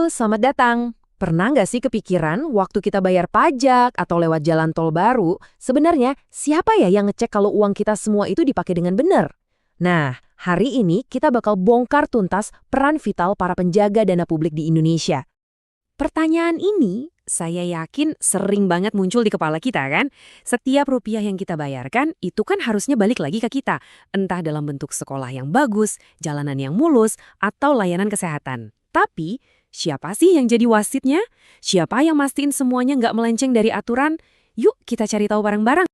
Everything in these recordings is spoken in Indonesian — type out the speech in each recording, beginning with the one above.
Halo, selamat datang. Pernah nggak sih kepikiran waktu kita bayar pajak atau lewat jalan tol baru, sebenarnya siapa ya yang ngecek kalau uang kita semua itu dipakai dengan benar? Nah, hari ini kita bakal bongkar tuntas peran vital para penjaga dana publik di Indonesia. Pertanyaan ini saya yakin sering banget muncul di kepala kita kan? Setiap rupiah yang kita bayarkan itu kan harusnya balik lagi ke kita. Entah dalam bentuk sekolah yang bagus, jalanan yang mulus, atau layanan kesehatan. Tapi, siapa sih yang jadi wasitnya? Siapa yang mastiin semuanya nggak melenceng dari aturan? Yuk kita cari tahu bareng-bareng.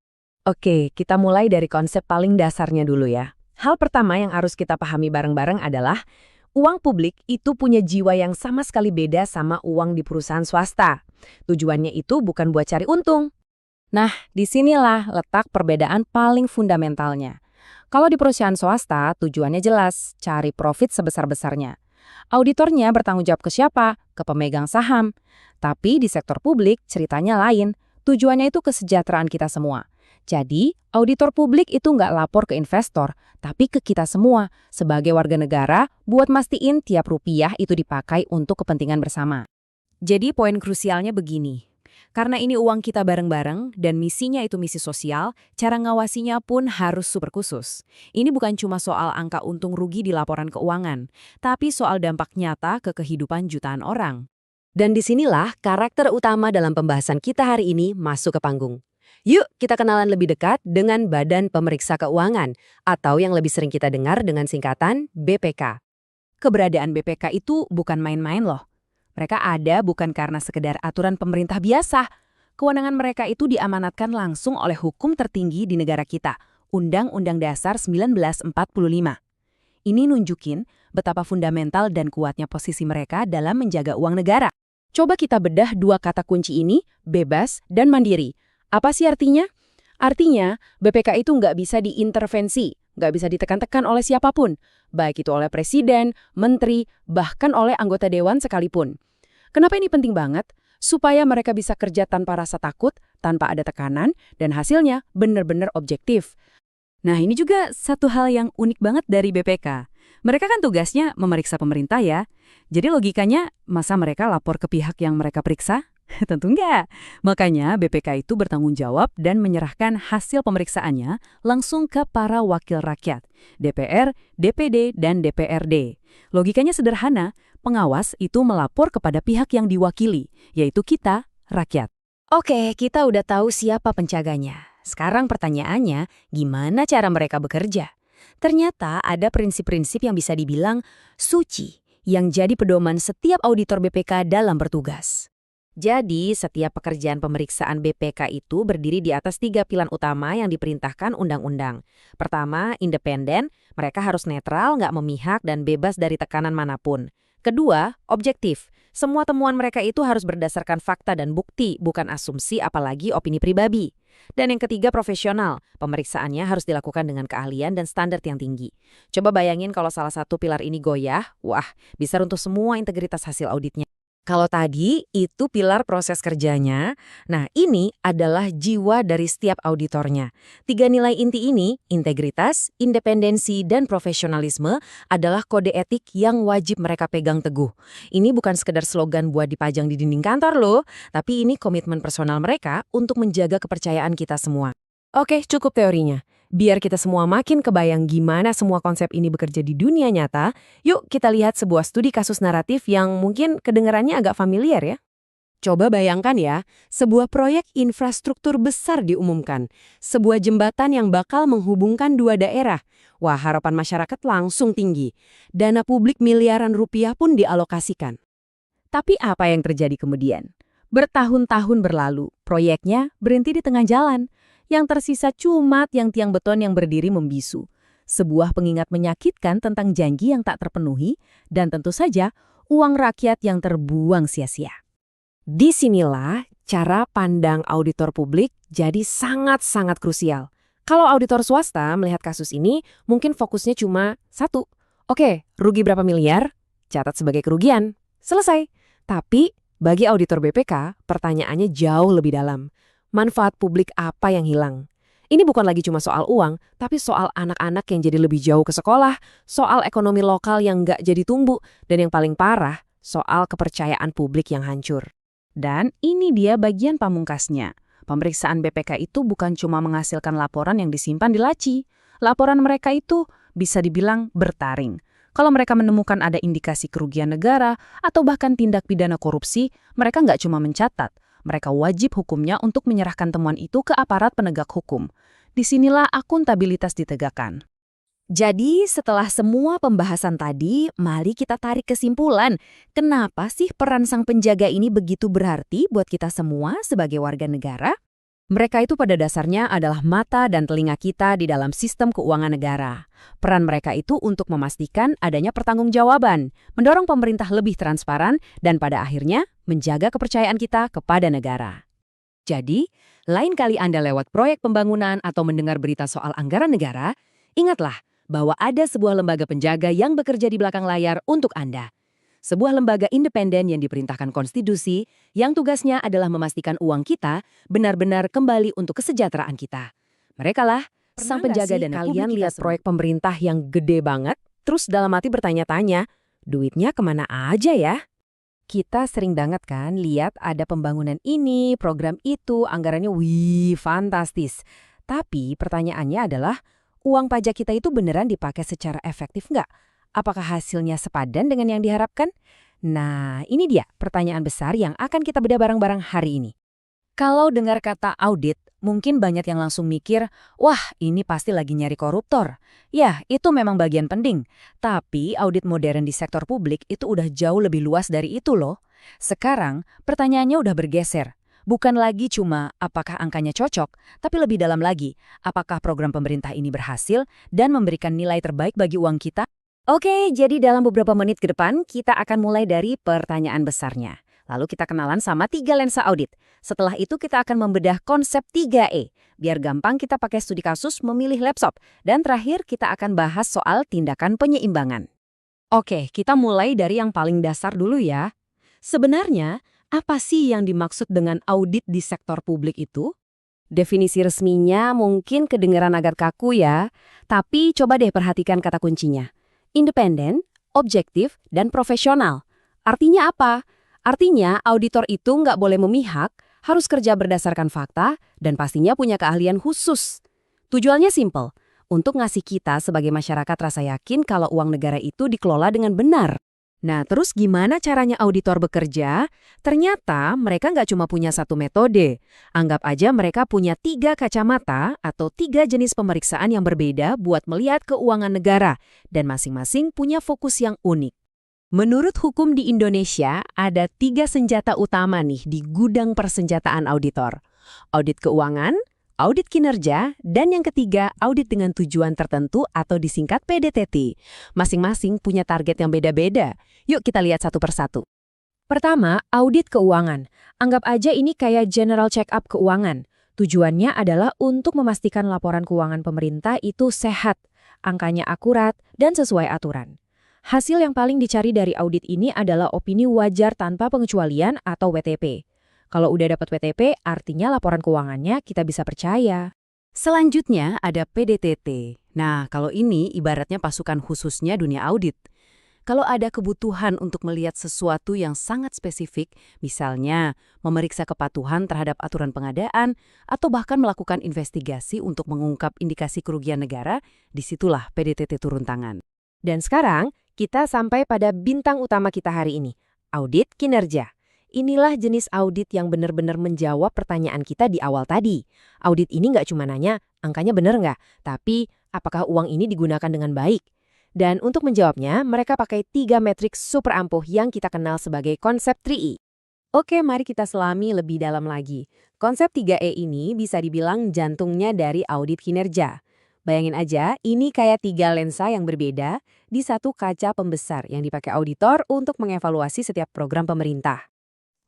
Oke, kita mulai dari konsep paling dasarnya dulu ya. Hal pertama yang harus kita pahami bareng-bareng adalah uang publik itu punya jiwa yang sama sekali beda sama uang di perusahaan swasta. Tujuannya itu bukan buat cari untung. Nah, disinilah letak perbedaan paling fundamentalnya. Kalau di perusahaan swasta, tujuannya jelas, cari profit sebesar-besarnya. Auditornya bertanggung jawab ke siapa? Ke pemegang saham. Tapi di sektor publik, ceritanya lain. Tujuannya itu kesejahteraan kita semua. Jadi, auditor publik itu nggak lapor ke investor, tapi ke kita semua, sebagai warga negara, buat mastiin tiap rupiah itu dipakai untuk kepentingan bersama. Jadi poin krusialnya begini. Karena ini uang kita bareng-bareng dan misinya itu misi sosial, cara ngawasinya pun harus super khusus. Ini bukan cuma soal angka untung rugi di laporan keuangan, tapi soal dampak nyata ke kehidupan jutaan orang. Dan disinilah karakter utama dalam pembahasan kita hari ini masuk ke panggung. Yuk kita kenalan lebih dekat dengan Badan Pemeriksa Keuangan, atau yang lebih sering kita dengar dengan singkatan BPK. Keberadaan BPK itu bukan main-main loh. Mereka ada bukan karena sekedar aturan pemerintah biasa. Kewenangan mereka itu diamanatkan langsung oleh hukum tertinggi di negara kita, Undang-Undang Dasar 1945. Ini nunjukin betapa fundamental dan kuatnya posisi mereka dalam menjaga uang negara. Coba kita bedah dua kata kunci ini, bebas dan mandiri. Apa sih artinya? Artinya, BPK itu nggak bisa diintervensi, nggak bisa ditekan-tekan oleh siapapun, baik itu oleh presiden, menteri, bahkan oleh anggota dewan sekalipun. Kenapa ini penting banget? Supaya mereka bisa kerja tanpa rasa takut, tanpa ada tekanan, dan hasilnya benar-benar objektif. Nah, ini juga satu hal yang unik banget dari BPK. Mereka kan tugasnya memeriksa pemerintah ya. Jadi logikanya, masa mereka lapor ke pihak yang mereka periksa? Tentu enggak. Makanya BPK itu bertanggung jawab dan menyerahkan hasil pemeriksaannya langsung ke para wakil rakyat, DPR, DPD, dan DPRD. Logikanya sederhana, pengawas itu melapor kepada pihak yang diwakili, yaitu kita, rakyat. Oke, kita udah tahu siapa penjaganya. Sekarang pertanyaannya, gimana cara mereka bekerja? Ternyata ada prinsip-prinsip yang bisa dibilang suci, yang jadi pedoman setiap auditor BPK dalam bertugas. Jadi, setiap pekerjaan pemeriksaan BPK itu berdiri di atas 3 pilar utama yang diperintahkan undang-undang. Pertama, independen, mereka harus netral, nggak memihak, dan bebas dari tekanan manapun. Kedua, objektif. Semua temuan mereka itu harus berdasarkan fakta dan bukti, bukan asumsi apalagi opini pribadi. Dan yang ketiga, profesional. Pemeriksaannya harus dilakukan dengan keahlian dan standar yang tinggi. Coba bayangin kalau salah satu pilar ini goyah, wah, bisa runtuh semua integritas hasil auditnya. Kalau tadi itu pilar proses kerjanya, nah ini adalah jiwa dari setiap auditornya. 3 nilai inti ini, integritas, independensi, dan profesionalisme adalah kode etik yang wajib mereka pegang teguh. Ini bukan sekedar slogan buat dipajang di dinding kantor loh, tapi ini komitmen personal mereka untuk menjaga kepercayaan kita semua. Oke, cukup teorinya. Biar kita semua makin kebayang gimana semua konsep ini bekerja di dunia nyata, yuk kita lihat sebuah studi kasus naratif yang mungkin kedengarannya agak familiar ya. Coba bayangkan ya, sebuah proyek infrastruktur besar diumumkan. Sebuah jembatan yang bakal menghubungkan dua daerah. Wah, harapan masyarakat langsung tinggi. Dana publik miliaran rupiah pun dialokasikan. Tapi apa yang terjadi kemudian? Bertahun-tahun berlalu, proyeknya berhenti di tengah jalan. Yang tersisa cuma tiang-tiang beton yang berdiri membisu. Sebuah pengingat menyakitkan tentang janji yang tak terpenuhi dan tentu saja uang rakyat yang terbuang sia-sia. Disinilah cara pandang auditor publik jadi sangat-sangat krusial. Kalau auditor swasta melihat kasus ini, mungkin fokusnya cuma satu. Oke, rugi berapa miliar? Catat sebagai kerugian. Selesai. Tapi bagi auditor BPK, pertanyaannya jauh lebih dalam. Manfaat publik apa yang hilang? Ini bukan lagi cuma soal uang, tapi soal anak-anak yang jadi lebih jauh ke sekolah, soal ekonomi lokal yang nggak jadi tumbuh, dan yang paling parah, soal kepercayaan publik yang hancur. Dan ini dia bagian pamungkasnya. Pemeriksaan BPK itu bukan cuma menghasilkan laporan yang disimpan di laci. Laporan mereka itu bisa dibilang bertaring. Kalau mereka menemukan ada indikasi kerugian negara atau bahkan tindak pidana korupsi, mereka nggak cuma mencatat, mereka wajib hukumnya untuk menyerahkan temuan itu ke aparat penegak hukum. Disinilah akuntabilitas ditegakkan. Jadi setelah semua pembahasan tadi, mari kita tarik kesimpulan. Kenapa sih peran sang penjaga ini begitu berarti buat kita semua sebagai warga negara? Mereka itu pada dasarnya adalah mata dan telinga kita di dalam sistem keuangan negara. Peran mereka itu untuk memastikan adanya pertanggungjawaban, mendorong pemerintah lebih transparan, dan pada akhirnya menjaga kepercayaan kita kepada negara. Jadi, lain kali Anda lewat proyek pembangunan atau mendengar berita soal anggaran negara, ingatlah bahwa ada sebuah lembaga penjaga yang bekerja di belakang layar untuk Anda. Sebuah lembaga independen yang diperintahkan konstitusi, yang tugasnya adalah memastikan uang kita benar-benar kembali untuk kesejahteraan kita. Merekalah sang penjaga dana publik Kalian kita lihat semua. proyek pemerintah yang gede banget, terus dalam hati bertanya-tanya, duitnya kemana aja ya? Kita sering banget kan lihat ada pembangunan ini, program itu, anggarannya wih, fantastis. Tapi pertanyaannya adalah, uang pajak kita itu beneran dipakai secara efektif nggak? Apakah hasilnya sepadan dengan yang diharapkan? Nah, ini dia pertanyaan besar yang akan kita bedah bareng-bareng hari ini. Kalau dengar kata audit, mungkin banyak yang langsung mikir, wah ini pasti lagi nyari koruptor. Ya, itu memang bagian penting. Tapi audit modern di sektor publik itu udah jauh lebih luas dari itu loh. Sekarang, pertanyaannya udah bergeser. Bukan lagi cuma apakah angkanya cocok, tapi lebih dalam lagi, apakah program pemerintah ini berhasil dan memberikan nilai terbaik bagi uang kita? Oke, jadi dalam beberapa menit ke depan, kita akan mulai dari pertanyaan besarnya. Lalu kita kenalan sama 3 lensa audit. Setelah itu kita akan membedah konsep 3E. Biar gampang kita pakai studi kasus memilih laptop. Dan terakhir kita akan bahas soal tindakan penyeimbangan. Oke, kita mulai dari yang paling dasar dulu ya. Sebenarnya, apa sih yang dimaksud dengan audit di sektor publik itu? Definisi resminya mungkin kedengaran agak kaku ya, tapi coba deh perhatikan kata kuncinya. Independen, objektif, dan profesional. Artinya apa? Artinya auditor itu nggak boleh memihak, harus kerja berdasarkan fakta, dan pastinya punya keahlian khusus. Tujuannya simple, untuk ngasih kita sebagai masyarakat rasa yakin kalau uang negara itu dikelola dengan benar. Nah, terus gimana caranya auditor bekerja? Ternyata mereka nggak cuma punya satu metode. Anggap aja mereka punya 3 kacamata atau 3 jenis pemeriksaan yang berbeda buat melihat keuangan negara, dan masing-masing punya fokus yang unik. Menurut hukum di Indonesia, ada 3 senjata utama nih di gudang persenjataan auditor. Audit keuangan, audit kinerja, dan yang ketiga, audit dengan tujuan tertentu atau disingkat PDTT. Masing-masing punya target yang beda-beda. Yuk kita lihat satu persatu. Pertama, audit keuangan. Anggap aja ini kayak general check-up keuangan. Tujuannya adalah untuk memastikan laporan keuangan pemerintah itu sehat, angkanya akurat, dan sesuai aturan. Hasil yang paling dicari dari audit ini adalah opini wajar tanpa pengecualian atau WTP. Kalau udah dapat WTP, artinya laporan keuangannya kita bisa percaya. Selanjutnya ada PDTT. Nah, kalau ini ibaratnya pasukan khususnya dunia audit. Kalau ada kebutuhan untuk melihat sesuatu yang sangat spesifik, misalnya memeriksa kepatuhan terhadap aturan pengadaan, atau bahkan melakukan investigasi untuk mengungkap indikasi kerugian negara, disitulah PDTT turun tangan. Dan sekarang, kita sampai pada bintang utama kita hari ini, audit kinerja. Inilah jenis audit yang benar-benar menjawab pertanyaan kita di awal tadi. Audit ini nggak cuma nanya, angkanya benar nggak, tapi apakah uang ini digunakan dengan baik? Dan untuk menjawabnya, mereka pakai 3 metrik super ampuh yang kita kenal sebagai konsep 3E. Oke, mari kita selami lebih dalam lagi. Konsep 3E ini bisa dibilang jantungnya dari audit kinerja. Bayangin aja, ini kayak 3 lensa yang berbeda di satu kaca pembesar yang dipakai auditor untuk mengevaluasi setiap program pemerintah.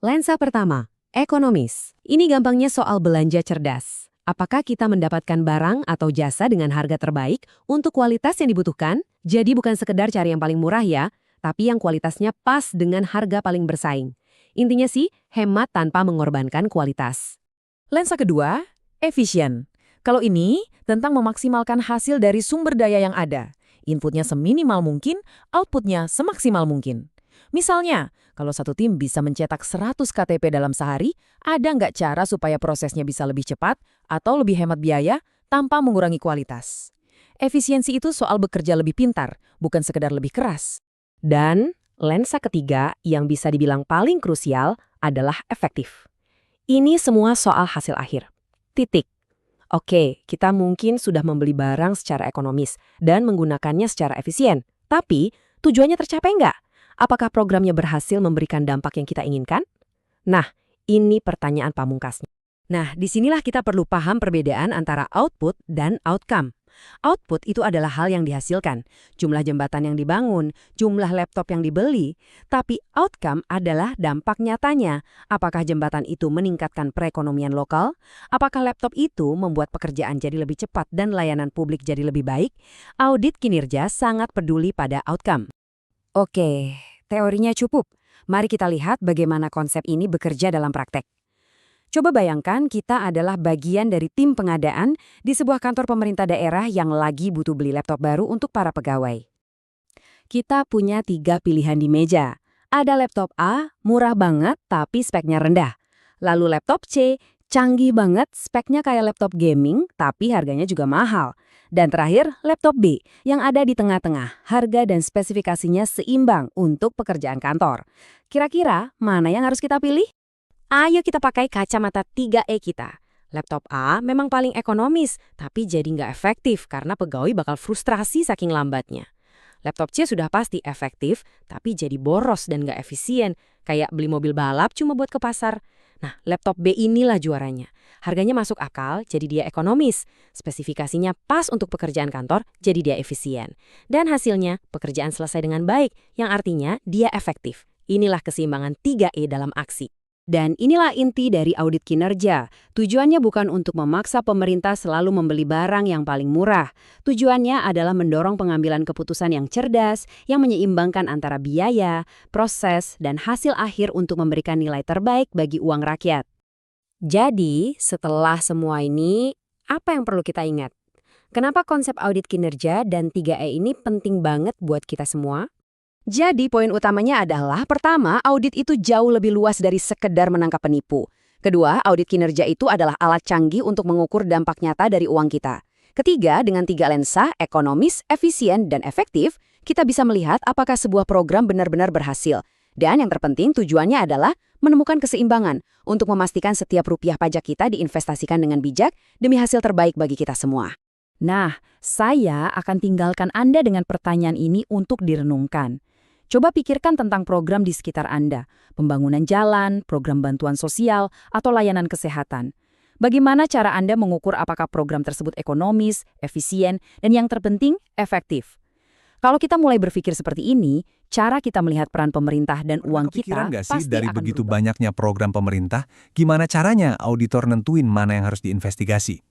Lensa pertama, ekonomis. Ini gampangnya soal belanja cerdas. Apakah kita mendapatkan barang atau jasa dengan harga terbaik untuk kualitas yang dibutuhkan? Jadi bukan sekedar cari yang paling murah ya, tapi yang kualitasnya pas dengan harga paling bersaing. Intinya sih, hemat tanpa mengorbankan kualitas. Lensa kedua, efisien. Kalau ini tentang memaksimalkan hasil dari sumber daya yang ada. Inputnya seminimal mungkin, outputnya semaksimal mungkin. Misalnya, kalau satu tim bisa mencetak 100 KTP dalam sehari, ada nggak cara supaya prosesnya bisa lebih cepat atau lebih hemat biaya tanpa mengurangi kualitas? Efisiensi itu soal bekerja lebih pintar, bukan sekedar lebih keras. Dan lensa ketiga yang bisa dibilang paling krusial adalah efektif. Ini semua soal hasil akhir. Titik. Oke, kita mungkin sudah membeli barang secara ekonomis dan menggunakannya secara efisien. Tapi, tujuannya tercapai nggak? Apakah programnya berhasil memberikan dampak yang kita inginkan? Nah, ini pertanyaan pamungkasnya. Nah, disinilah kita perlu paham perbedaan antara output dan outcome. Output itu adalah hal yang dihasilkan, jumlah jembatan yang dibangun, jumlah laptop yang dibeli. Tapi outcome adalah dampak nyatanya. Apakah jembatan itu meningkatkan perekonomian lokal? Apakah laptop itu membuat pekerjaan jadi lebih cepat dan layanan publik jadi lebih baik? Audit kinerja sangat peduli pada outcome. Oke, teorinya cukup. Mari kita lihat bagaimana konsep ini bekerja dalam praktek. Coba bayangkan kita adalah bagian dari tim pengadaan di sebuah kantor pemerintah daerah yang lagi butuh beli laptop baru untuk para pegawai. Kita punya 3 pilihan di meja. Ada laptop A, murah banget tapi speknya rendah. Lalu laptop C, canggih banget, speknya kayak laptop gaming tapi harganya juga mahal. Dan terakhir, laptop B yang ada di tengah-tengah, harga dan spesifikasinya seimbang untuk pekerjaan kantor. Kira-kira mana yang harus kita pilih? Ayo kita pakai kacamata 3E kita. Laptop A memang paling ekonomis, tapi jadi nggak efektif karena pegawai bakal frustrasi saking lambatnya. Laptop C sudah pasti efektif, tapi jadi boros dan nggak efisien, kayak beli mobil balap cuma buat ke pasar. Nah, laptop B inilah juaranya. Harganya masuk akal, jadi dia ekonomis. Spesifikasinya pas untuk pekerjaan kantor, jadi dia efisien. Dan hasilnya, pekerjaan selesai dengan baik, yang artinya dia efektif. Inilah keseimbangan 3E dalam aksi. Dan inilah inti dari audit kinerja. Tujuannya bukan untuk memaksa pemerintah selalu membeli barang yang paling murah. Tujuannya adalah mendorong pengambilan keputusan yang cerdas, yang menyeimbangkan antara biaya, proses, dan hasil akhir untuk memberikan nilai terbaik bagi uang rakyat. Jadi, setelah semua ini, apa yang perlu kita ingat? Kenapa konsep audit kinerja dan 3E ini penting banget buat kita semua? Jadi poin utamanya adalah, pertama, audit itu jauh lebih luas dari sekedar menangkap penipu. Kedua, audit kinerja itu adalah alat canggih untuk mengukur dampak nyata dari uang kita. Ketiga, dengan 3 lensa, ekonomis, efisien, dan efektif, kita bisa melihat apakah sebuah program benar-benar berhasil. Dan yang terpenting tujuannya adalah menemukan keseimbangan untuk memastikan setiap rupiah pajak kita diinvestasikan dengan bijak demi hasil terbaik bagi kita semua. Nah, saya akan tinggalkan Anda dengan pertanyaan ini untuk direnungkan. Coba pikirkan tentang program di sekitar Anda, pembangunan jalan, program bantuan sosial, atau layanan kesehatan. Bagaimana cara Anda mengukur apakah program tersebut ekonomis, efisien, dan yang terpenting, efektif? Kalau kita mulai berpikir seperti ini, cara kita melihat peran pemerintah dan uang kita Kepikiran nggak sih pasti dari akan begitu berubah. banyaknya program pemerintah, gimana caranya auditor nentuin mana yang harus diinvestigasi?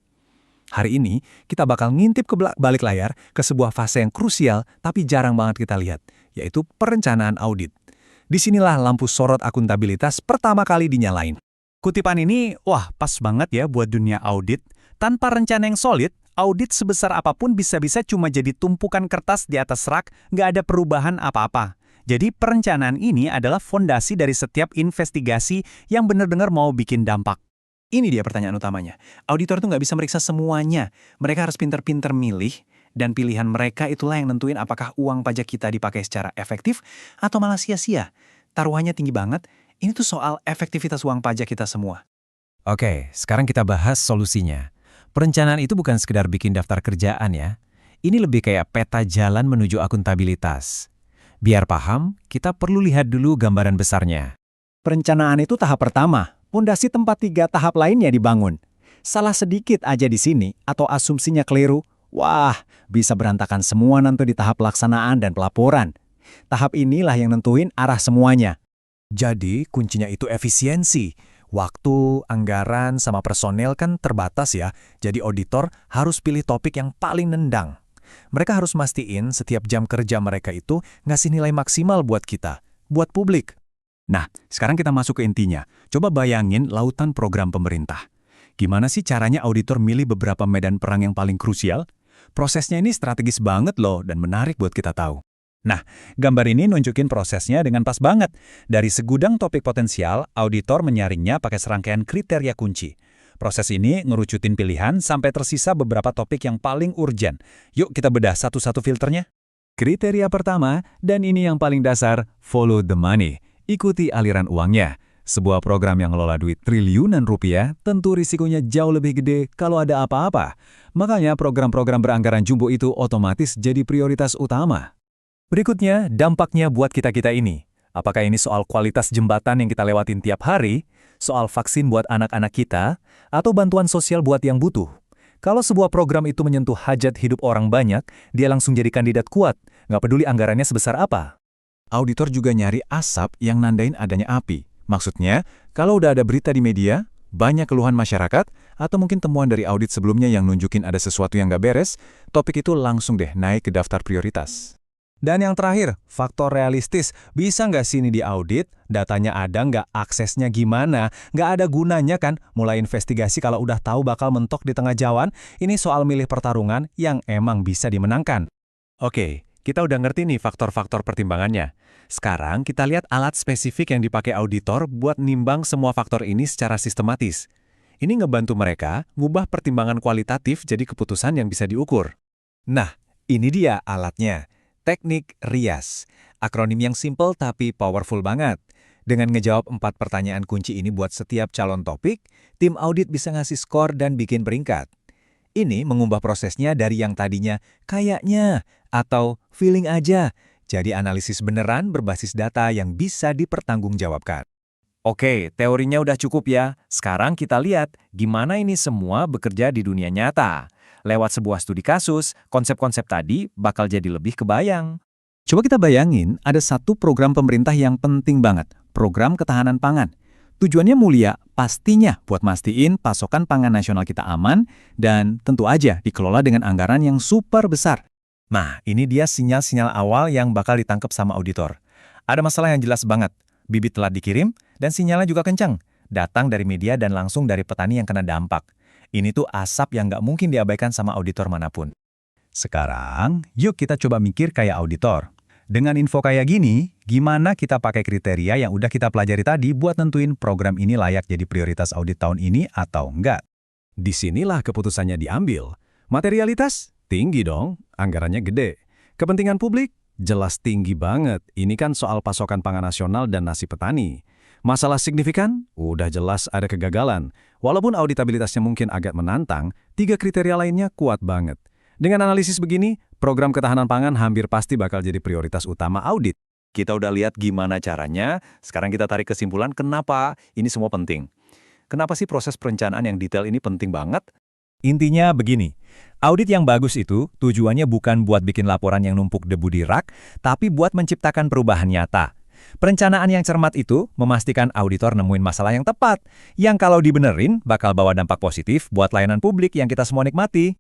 Hari ini, kita bakal ngintip ke balik layar ke sebuah fase yang krusial tapi jarang banget kita lihat, yaitu perencanaan audit. Disinilah lampu sorot akuntabilitas pertama kali dinyalain. Kutipan ini, wah pas banget ya buat dunia audit. Tanpa rencana yang solid, audit sebesar apapun bisa-bisa cuma jadi tumpukan kertas di atas rak, nggak ada perubahan apa-apa. Jadi perencanaan ini adalah fondasi dari setiap investigasi yang benar-benar mau bikin dampak. Ini dia pertanyaan utamanya. Auditor tuh nggak bisa meriksa semuanya. Mereka harus pinter-pinter milih, dan pilihan mereka itulah yang nentuin apakah uang pajak kita dipakai secara efektif atau malah sia-sia. Taruhannya tinggi banget, ini tuh soal efektivitas uang pajak kita semua. Oke, sekarang kita bahas solusinya. Perencanaan itu bukan sekedar bikin daftar kerjaan ya. Ini lebih kayak peta jalan menuju akuntabilitas. Biar paham, kita perlu lihat dulu gambaran besarnya. Perencanaan itu tahap pertama, pondasi tempat 3 tahap lainnya dibangun. Salah sedikit aja di sini atau asumsinya keliru, wah, bisa berantakan semua nanti di tahap pelaksanaan dan pelaporan. Tahap inilah yang nentuin arah semuanya. Jadi kuncinya itu efisiensi. Waktu, anggaran, sama personel kan terbatas ya. Jadi auditor harus pilih topik yang paling nendang. Mereka harus mastiin setiap jam kerja mereka itu ngasih nilai maksimal buat kita, buat publik. Nah, sekarang kita masuk ke intinya. Coba bayangin lautan program pemerintah. Gimana sih caranya auditor milih beberapa medan perang yang paling krusial? Prosesnya ini strategis banget loh dan menarik buat kita tahu. Nah, gambar ini nunjukin prosesnya dengan pas banget. Dari segudang topik potensial, auditor menyaringnya pakai serangkaian kriteria kunci. Proses ini ngerucutin pilihan sampai tersisa beberapa topik yang paling urgent. Yuk kita bedah satu-satu filternya. Kriteria pertama, dan ini yang paling dasar, follow the money. Ikuti aliran uangnya. Sebuah program yang ngelola duit triliunan rupiah, tentu risikonya jauh lebih gede kalau ada apa-apa. Makanya program-program beranggaran jumbo itu otomatis jadi prioritas utama. Berikutnya, dampaknya buat kita-kita ini. Apakah ini soal kualitas jembatan yang kita lewatin tiap hari, soal vaksin buat anak-anak kita, atau bantuan sosial buat yang butuh? Kalau sebuah program itu menyentuh hajat hidup orang banyak, dia langsung jadi kandidat kuat, nggak peduli anggarannya sebesar apa. Auditor juga nyari asap yang nandain adanya api. Maksudnya, kalau udah ada berita di media, banyak keluhan masyarakat, atau mungkin temuan dari audit sebelumnya yang nunjukin ada sesuatu yang nggak beres, topik itu langsung deh naik ke daftar prioritas. Dan yang terakhir, faktor realistis. Bisa nggak sih ini diaudit? Datanya ada nggak? Aksesnya gimana? Nggak ada gunanya kan? Mulai investigasi kalau udah tahu bakal mentok di tengah jalan. Ini soal milih pertarungan yang emang bisa dimenangkan. Oke, kita udah ngerti nih faktor-faktor pertimbangannya. Sekarang kita lihat alat spesifik yang dipakai auditor buat nimbang semua faktor ini secara sistematis. Ini ngebantu mereka ngubah pertimbangan kualitatif jadi keputusan yang bisa diukur. Nah, ini dia alatnya. Teknik RIAS, akronim yang simple tapi powerful banget. Dengan ngejawab 4 pertanyaan kunci ini buat setiap calon topik, tim audit bisa ngasih skor dan bikin peringkat. Ini mengubah prosesnya dari yang tadinya kayaknya atau feeling aja, jadi analisis beneran berbasis data yang bisa dipertanggungjawabkan. Oke, teorinya udah cukup ya. Sekarang kita lihat gimana ini semua bekerja di dunia nyata. Lewat sebuah studi kasus, konsep-konsep tadi bakal jadi lebih kebayang. Coba kita bayangin, ada satu program pemerintah yang penting banget, program ketahanan pangan. Tujuannya mulia, pastinya buat mastiin pasokan pangan nasional kita aman, dan tentu aja dikelola dengan anggaran yang super besar. Nah, ini dia sinyal-sinyal awal yang bakal ditangkap sama auditor. Ada masalah yang jelas banget, bibit telat dikirim, dan sinyalnya juga kencang, datang dari media dan langsung dari petani yang kena dampak. Ini tuh asap yang nggak mungkin diabaikan sama auditor manapun. Sekarang, yuk kita coba mikir kayak auditor. Dengan info kayak gini, gimana kita pakai kriteria yang udah kita pelajari tadi buat nentuin program ini layak jadi prioritas audit tahun ini atau enggak? Disinilah keputusannya diambil. Materialitas? Tinggi dong, anggarannya gede. Kepentingan publik? Jelas tinggi banget. Ini kan soal pasokan pangan nasional dan nasib petani. Masalah signifikan? Udah jelas ada kegagalan. Walaupun auditabilitasnya mungkin agak menantang, 3 kriteria lainnya kuat banget. Dengan analisis begini, program ketahanan pangan hampir pasti bakal jadi prioritas utama audit. Kita udah lihat gimana caranya, sekarang kita tarik kesimpulan kenapa ini semua penting. Kenapa sih proses perencanaan yang detail ini penting banget? Intinya begini, audit yang bagus itu tujuannya bukan buat bikin laporan yang numpuk debu di rak, tapi buat menciptakan perubahan nyata. Perencanaan yang cermat itu memastikan auditor nemuin masalah yang tepat, yang kalau dibenerin bakal bawa dampak positif buat layanan publik yang kita semua nikmati.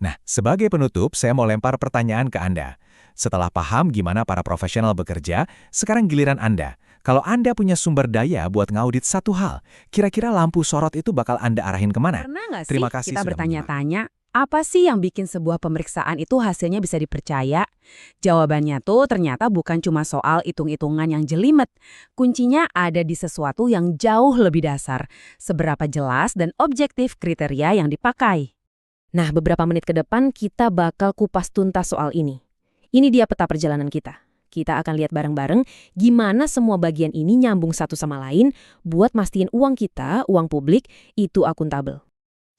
Nah, sebagai penutup, saya mau lempar pertanyaan ke Anda. Setelah paham gimana para profesional bekerja, sekarang giliran Anda. Kalau Anda punya sumber daya buat ngaudit satu hal, kira-kira lampu sorot itu bakal Anda arahin kemana? Pernah nggak sih Terima kasih kita sudah bertanya-tanya, apa sih yang bikin sebuah pemeriksaan itu hasilnya bisa dipercaya? Jawabannya tuh ternyata bukan cuma soal hitung-hitungan yang jelimet. Kuncinya ada di sesuatu yang jauh lebih dasar. Seberapa jelas dan objektif kriteria yang dipakai. Nah, beberapa menit ke depan kita bakal kupas tuntas soal ini. Ini dia peta perjalanan kita. Kita akan lihat bareng-bareng gimana semua bagian ini nyambung satu sama lain buat mastiin uang kita, uang publik, itu akuntabel.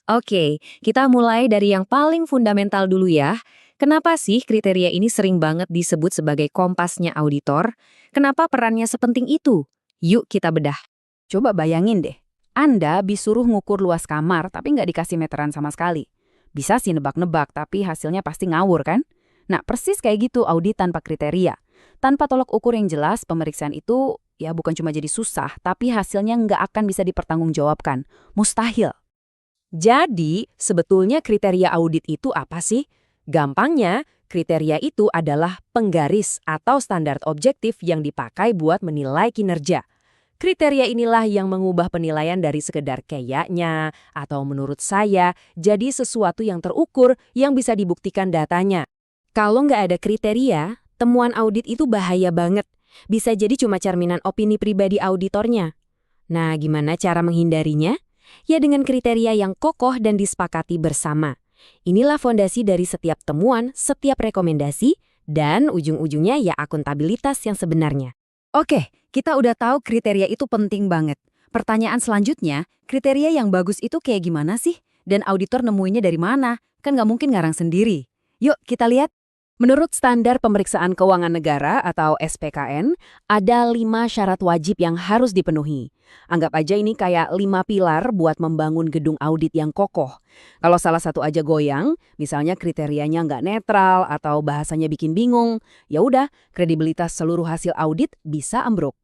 Oke, kita mulai dari yang paling fundamental dulu ya. Kenapa sih kriteria ini sering banget disebut sebagai kompasnya auditor? Kenapa perannya sepenting itu? Yuk kita bedah. Coba bayangin deh, Anda disuruh ngukur luas kamar tapi nggak dikasih meteran sama sekali. Bisa sih nebak-nebak, tapi hasilnya pasti ngawur kan? Nah, persis kayak gitu audit tanpa kriteria. Tanpa tolok ukur yang jelas, pemeriksaan itu ya bukan cuma jadi susah, tapi hasilnya nggak akan bisa dipertanggungjawabkan. Mustahil. Jadi, sebetulnya kriteria audit itu apa sih? Gampangnya, kriteria itu adalah penggaris atau standar objektif yang dipakai buat menilai kinerja. Kriteria inilah yang mengubah penilaian dari sekedar kayaknya atau menurut saya jadi sesuatu yang terukur yang bisa dibuktikan datanya. Kalau nggak ada kriteria, temuan audit itu bahaya banget. Bisa jadi cuma cerminan opini pribadi auditornya. Nah, gimana cara menghindarinya? Ya dengan kriteria yang kokoh dan disepakati bersama. Inilah fondasi dari setiap temuan, setiap rekomendasi, dan ujung-ujungnya ya akuntabilitas yang sebenarnya. Oke, kita udah tahu kriteria itu penting banget. Pertanyaan selanjutnya, kriteria yang bagus itu kayak gimana sih? Dan auditor nemuinnya dari mana? Kan nggak mungkin ngarang sendiri. Yuk, kita lihat. Menurut Standar Pemeriksaan Keuangan Negara atau SPKN, ada 5 syarat wajib yang harus dipenuhi. Anggap aja ini kayak 5 pilar buat membangun gedung audit yang kokoh. Kalau salah satu aja goyang, misalnya kriterianya nggak netral atau bahasanya bikin bingung, ya udah, kredibilitas seluruh hasil audit bisa ambruk.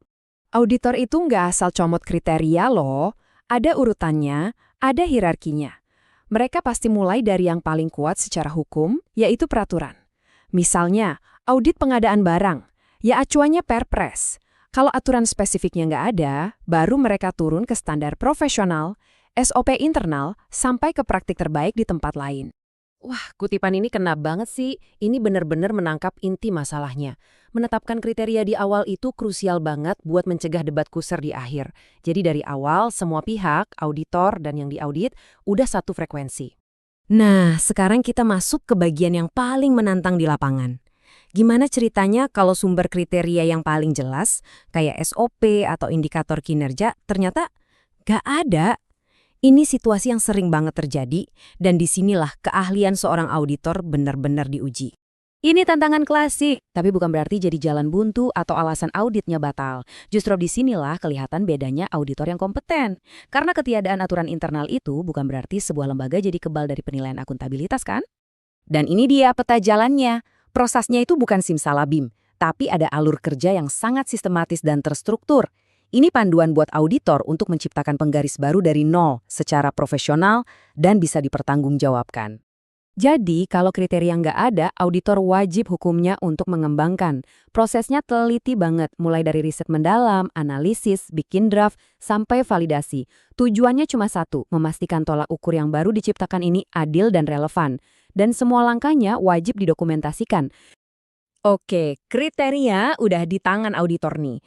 Auditor itu nggak asal comot kriteria loh, ada urutannya, ada hierarkinya. Mereka pasti mulai dari yang paling kuat secara hukum, yaitu peraturan. Misalnya, audit pengadaan barang, ya acuannya Perpres. Kalau aturan spesifiknya nggak ada, baru mereka turun ke standar profesional, SOP internal, sampai ke praktik terbaik di tempat lain. Wah, kutipan ini kena banget sih. Ini benar-benar menangkap inti masalahnya. Menetapkan kriteria di awal itu krusial banget buat mencegah debat kusir di akhir. Jadi dari awal, semua pihak, auditor dan yang diaudit, udah satu frekuensi. Nah, sekarang kita masuk ke bagian yang paling menantang di lapangan. Gimana ceritanya kalau sumber kriteria yang paling jelas, kayak SOP atau indikator kinerja, ternyata nggak ada? Ini situasi yang sering banget terjadi, dan disinilah keahlian seorang auditor benar-benar diuji. Ini tantangan klasik, tapi bukan berarti jadi jalan buntu atau alasan auditnya batal. Justru disinilah kelihatan bedanya auditor yang kompeten. Karena ketiadaan aturan internal itu bukan berarti sebuah lembaga jadi kebal dari penilaian akuntabilitas kan? Dan ini dia peta jalannya. Prosesnya itu bukan simsalabim, tapi ada alur kerja yang sangat sistematis dan terstruktur. Ini panduan buat auditor untuk menciptakan penggaris baru dari nol secara profesional dan bisa dipertanggungjawabkan. Jadi, kalau kriteria nggak ada, auditor wajib hukumnya untuk mengembangkan. Prosesnya teliti banget, mulai dari riset mendalam, analisis, bikin draft, sampai validasi. Tujuannya cuma satu, memastikan tolak ukur yang baru diciptakan ini adil dan relevan. Dan semua langkahnya wajib didokumentasikan. Oke, kriteria udah di tangan auditor nih.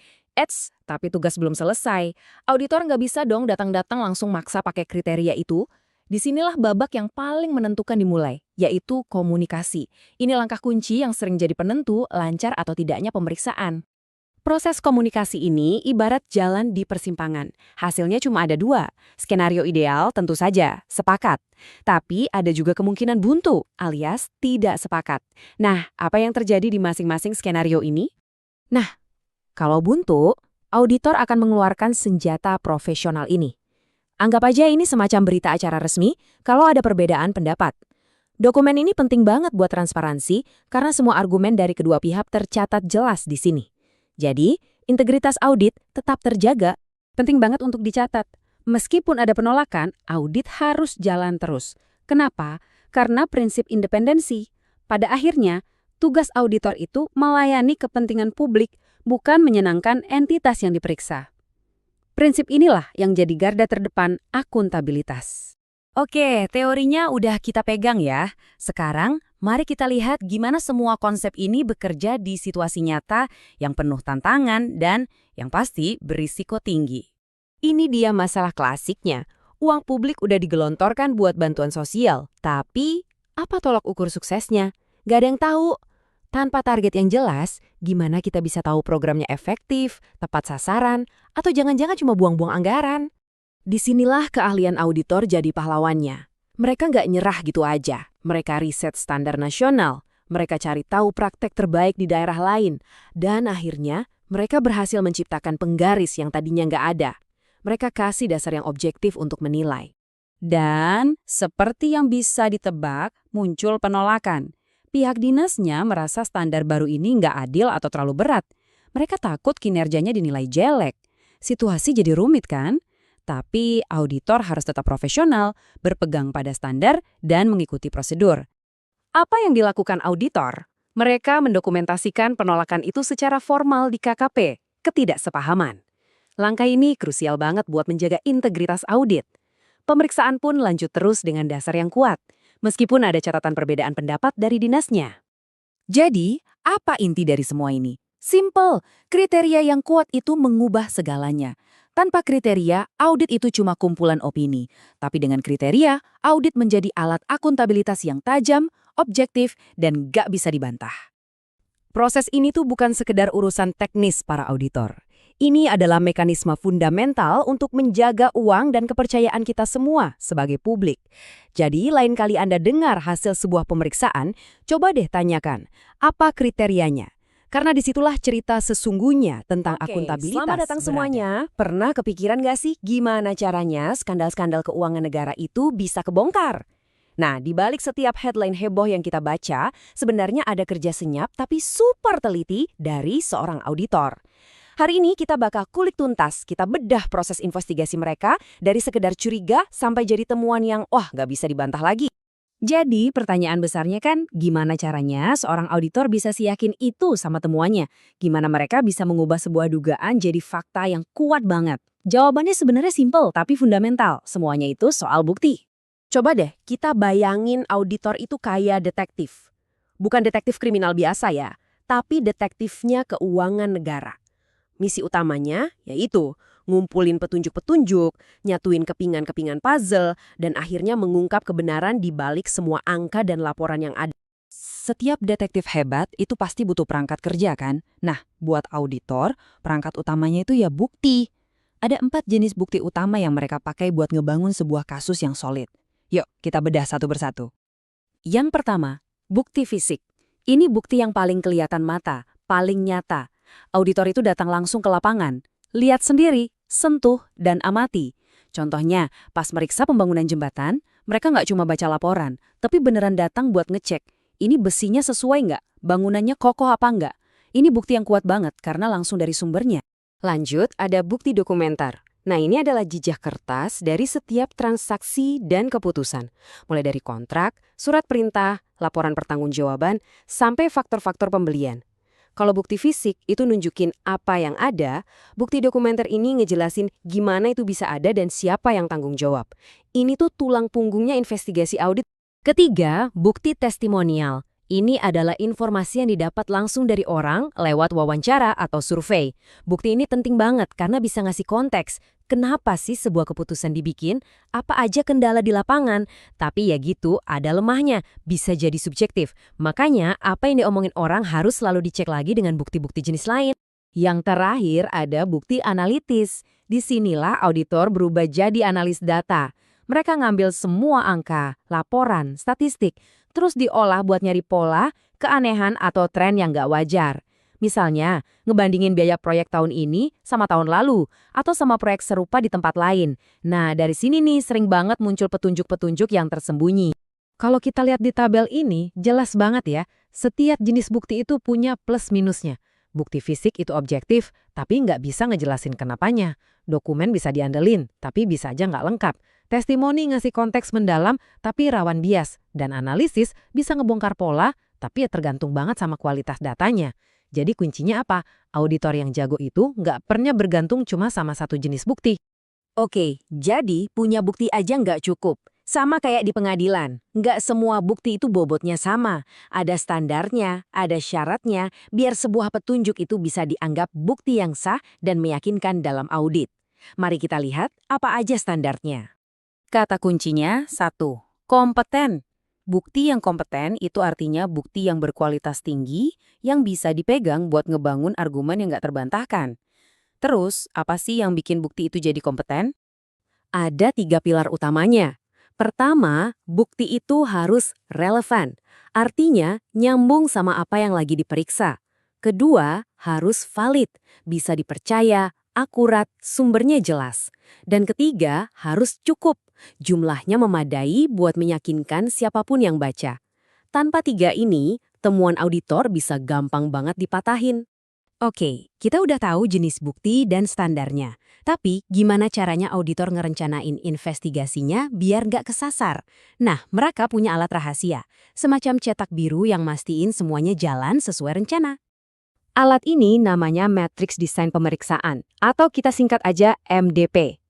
Tapi tugas belum selesai. Auditor nggak bisa dong datang-datang langsung maksa pakai kriteria itu. Disinilah babak yang paling menentukan dimulai, yaitu komunikasi. Ini langkah kunci yang sering jadi penentu lancar atau tidaknya pemeriksaan. Proses komunikasi ini ibarat jalan di persimpangan. Hasilnya cuma ada 2. Skenario ideal tentu saja, sepakat. Tapi ada juga kemungkinan buntu, alias tidak sepakat. Nah, apa yang terjadi di masing-masing skenario ini? Nah, kalau buntu, auditor akan mengeluarkan senjata profesional ini. Anggap aja ini semacam berita acara resmi kalau ada perbedaan pendapat. Dokumen ini penting banget buat transparansi karena semua argumen dari kedua pihak tercatat jelas di sini. Jadi, integritas audit tetap terjaga. Penting banget untuk dicatat. Meskipun ada penolakan, audit harus jalan terus. Kenapa? Karena prinsip independensi. Pada akhirnya, tugas auditor itu melayani kepentingan publik, bukan menyenangkan entitas yang diperiksa. Prinsip inilah yang jadi garda terdepan akuntabilitas. Oke, teorinya udah kita pegang ya. Sekarang, mari kita lihat gimana semua konsep ini bekerja di situasi nyata yang penuh tantangan dan yang pasti berisiko tinggi. Ini dia masalah klasiknya. Uang publik udah digelontorkan buat bantuan sosial, tapi apa tolak ukur suksesnya? Gak ada yang tahu. Tanpa target yang jelas, gimana kita bisa tahu programnya efektif, tepat sasaran, atau jangan-jangan cuma buang-buang anggaran? Disinilah keahlian auditor jadi pahlawannya. Mereka nggak nyerah gitu aja. Mereka riset standar nasional, mereka cari tahu praktek terbaik di daerah lain, dan akhirnya mereka berhasil menciptakan penggaris yang tadinya nggak ada. Mereka kasih dasar yang objektif untuk menilai. Dan seperti yang bisa ditebak, muncul penolakan. Pihak dinasnya merasa standar baru ini nggak adil atau terlalu berat. Mereka takut kinerjanya dinilai jelek. Situasi jadi rumit kan? Tapi auditor harus tetap profesional, berpegang pada standar, dan mengikuti prosedur. Apa yang dilakukan auditor? Mereka mendokumentasikan penolakan itu secara formal di KKP, ketidaksepahaman. Langkah ini krusial banget buat menjaga integritas audit. Pemeriksaan pun lanjut terus dengan dasar yang kuat, meskipun ada catatan perbedaan pendapat dari dinasnya. Jadi, apa inti dari semua ini? Simple, kriteria yang kuat itu mengubah segalanya. Tanpa kriteria, audit itu cuma kumpulan opini. Tapi dengan kriteria, audit menjadi alat akuntabilitas yang tajam, objektif, dan gak bisa dibantah. Proses ini tuh bukan sekedar urusan teknis para auditor. Ini adalah mekanisme fundamental untuk menjaga uang dan kepercayaan kita semua sebagai publik. Jadi, lain kali Anda dengar hasil sebuah pemeriksaan, coba deh tanyakan, apa kriterianya? Karena disitulah cerita sesungguhnya tentang akuntabilitas. Selamat datang berada. semuanya. Pernah kepikiran gak sih gimana caranya skandal-skandal keuangan negara itu bisa kebongkar? Nah, di balik setiap headline heboh yang kita baca, sebenarnya ada kerja senyap tapi super teliti dari seorang auditor. Hari ini kita bakal kulik tuntas, kita bedah proses investigasi mereka dari sekedar curiga sampai jadi temuan yang gak bisa dibantah lagi. Jadi, pertanyaan besarnya kan, gimana caranya seorang auditor bisa yakin itu sama temuannya? Gimana mereka bisa mengubah sebuah dugaan jadi fakta yang kuat banget? Jawabannya sebenarnya simpel tapi fundamental. Semuanya itu soal bukti. Coba deh kita bayangin auditor itu kayak detektif. Bukan detektif kriminal biasa ya, tapi detektifnya keuangan negara. Misi utamanya yaitu ngumpulin petunjuk-petunjuk, nyatuin kepingan-kepingan puzzle, dan akhirnya mengungkap kebenaran di balik semua angka dan laporan yang ada. Setiap detektif hebat itu pasti butuh perangkat kerja kan? Nah, buat auditor, perangkat utamanya itu ya bukti. Ada 4 jenis bukti utama yang mereka pakai buat ngebangun sebuah kasus yang solid. Yuk, kita bedah satu persatu. Yang pertama, bukti fisik. Ini bukti yang paling kelihatan mata, paling nyata. Auditor itu datang langsung ke lapangan. Lihat sendiri, sentuh, dan amati. Contohnya, pas meriksa pembangunan jembatan, mereka nggak cuma baca laporan, tapi beneran datang buat ngecek. Ini besinya sesuai nggak? Bangunannya kokoh apa nggak? Ini bukti yang kuat banget karena langsung dari sumbernya. Lanjut, ada bukti dokumenter. Nah, ini adalah jejak kertas dari setiap transaksi dan keputusan. Mulai dari kontrak, surat perintah, laporan pertanggungjawaban, sampai faktor-faktor pembelian. Kalau bukti fisik itu nunjukin apa yang ada, bukti dokumenter ini ngejelasin gimana itu bisa ada dan siapa yang tanggung jawab. Ini tuh tulang punggungnya investigasi audit. Ketiga, bukti testimonial. Ini adalah informasi yang didapat langsung dari orang lewat wawancara atau survei. Bukti ini penting banget karena bisa ngasih konteks. Kenapa sih sebuah keputusan dibikin? Apa aja kendala di lapangan? Tapi ya gitu, ada lemahnya. Bisa jadi subjektif. Makanya, apa yang diomongin orang harus selalu dicek lagi dengan bukti-bukti jenis lain. Yang terakhir ada bukti analitis. Disinilah auditor berubah jadi analis data. Mereka ngambil semua angka, laporan, statistik, terus diolah buat nyari pola, keanehan atau tren yang nggak wajar. Misalnya, ngebandingin biaya proyek tahun ini sama tahun lalu, atau sama proyek serupa di tempat lain. Nah, dari sini nih sering banget muncul petunjuk-petunjuk yang tersembunyi. Kalau kita lihat di tabel ini, jelas banget ya, setiap jenis bukti itu punya plus minusnya. Bukti fisik itu objektif, tapi nggak bisa ngejelasin kenapanya. Dokumen bisa diandelin, tapi bisa aja nggak lengkap. Testimoni ngasih konteks mendalam, tapi rawan bias. Dan analisis bisa ngebongkar pola, tapi ya tergantung banget sama kualitas datanya. Jadi kuncinya apa? Auditor yang jago itu nggak pernah bergantung cuma sama satu jenis bukti. Oke, jadi punya bukti aja nggak cukup. Sama kayak di pengadilan, nggak semua bukti itu bobotnya sama. Ada standarnya, ada syaratnya, biar sebuah petunjuk itu bisa dianggap bukti yang sah dan meyakinkan dalam audit. Mari kita lihat apa aja standarnya. Kata kuncinya 1. Kompeten. Bukti yang kompeten itu artinya bukti yang berkualitas tinggi yang bisa dipegang buat ngebangun argumen yang nggak terbantahkan. Terus, apa sih yang bikin bukti itu jadi kompeten? Ada 3 pilar utamanya. Pertama, bukti itu harus relevan. Artinya, nyambung sama apa yang lagi diperiksa. Kedua, harus valid. Bisa dipercaya, akurat, sumbernya jelas. Dan ketiga, harus cukup. Jumlahnya memadai buat meyakinkan siapapun yang baca. Tanpa 3 ini, temuan auditor bisa gampang banget dipatahin. Oke, kita udah tahu jenis bukti dan standarnya. Tapi gimana caranya auditor ngerencanain investigasinya biar nggak kesasar? Nah, mereka punya alat rahasia, semacam cetak biru yang mastiin semuanya jalan sesuai rencana. Alat ini namanya Matrix Desain Pemeriksaan, atau kita singkat aja MDP.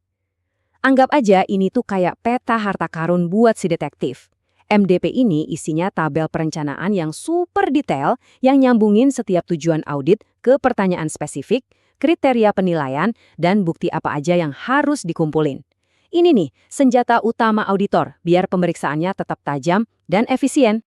Anggap aja ini tuh kayak peta harta karun buat si detektif. MDP ini isinya tabel perencanaan yang super detail yang nyambungin setiap tujuan audit ke pertanyaan spesifik, kriteria penilaian, dan bukti apa aja yang harus dikumpulin. Ini nih, senjata utama auditor biar pemeriksaannya tetap tajam dan efisien.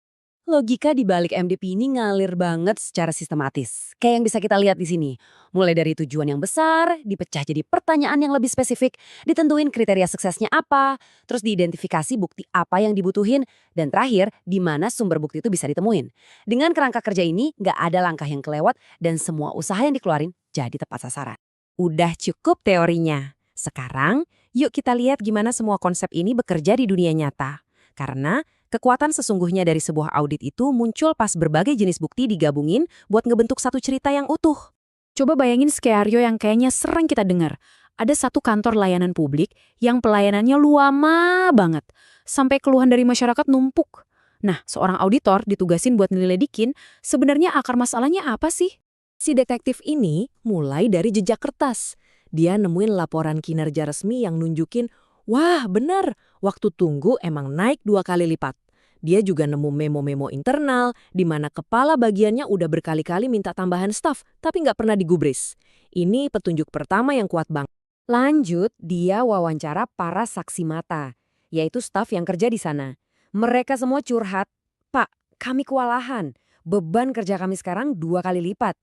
Logika di balik MDP ini ngalir banget secara sistematis. Kayak yang bisa kita lihat di sini. Mulai dari tujuan yang besar, dipecah jadi pertanyaan yang lebih spesifik, ditentuin kriteria suksesnya apa, terus diidentifikasi bukti apa yang dibutuhin, dan terakhir, di mana sumber bukti itu bisa ditemuin. Dengan kerangka kerja ini, nggak ada langkah yang kelewat dan semua usaha yang dikeluarin jadi tepat sasaran. Udah cukup teorinya. Sekarang, yuk kita lihat gimana semua konsep ini bekerja di dunia nyata. Karena kekuatan sesungguhnya dari sebuah audit itu muncul pas berbagai jenis bukti digabungin buat ngebentuk satu cerita yang utuh. Coba bayangin skenario yang kayaknya sering kita dengar. Ada satu kantor layanan publik yang pelayanannya lama banget, sampai keluhan dari masyarakat numpuk. Nah, seorang auditor ditugasin buat nyelidikin sebenarnya akar masalahnya apa sih? Si detektif ini mulai dari jejak kertas. Dia nemuin laporan kinerja resmi yang nunjukin, wah benar, waktu tunggu emang naik 2 kali lipat. Dia juga nemu memo-memo internal di mana kepala bagiannya udah berkali-kali minta tambahan staf, tapi nggak pernah digubris. Ini petunjuk pertama yang kuat banget. Lanjut, dia wawancara para saksi mata, yaitu staf yang kerja di sana. Mereka semua curhat, Pak, kami kewalahan, beban kerja kami sekarang 2 kali lipat.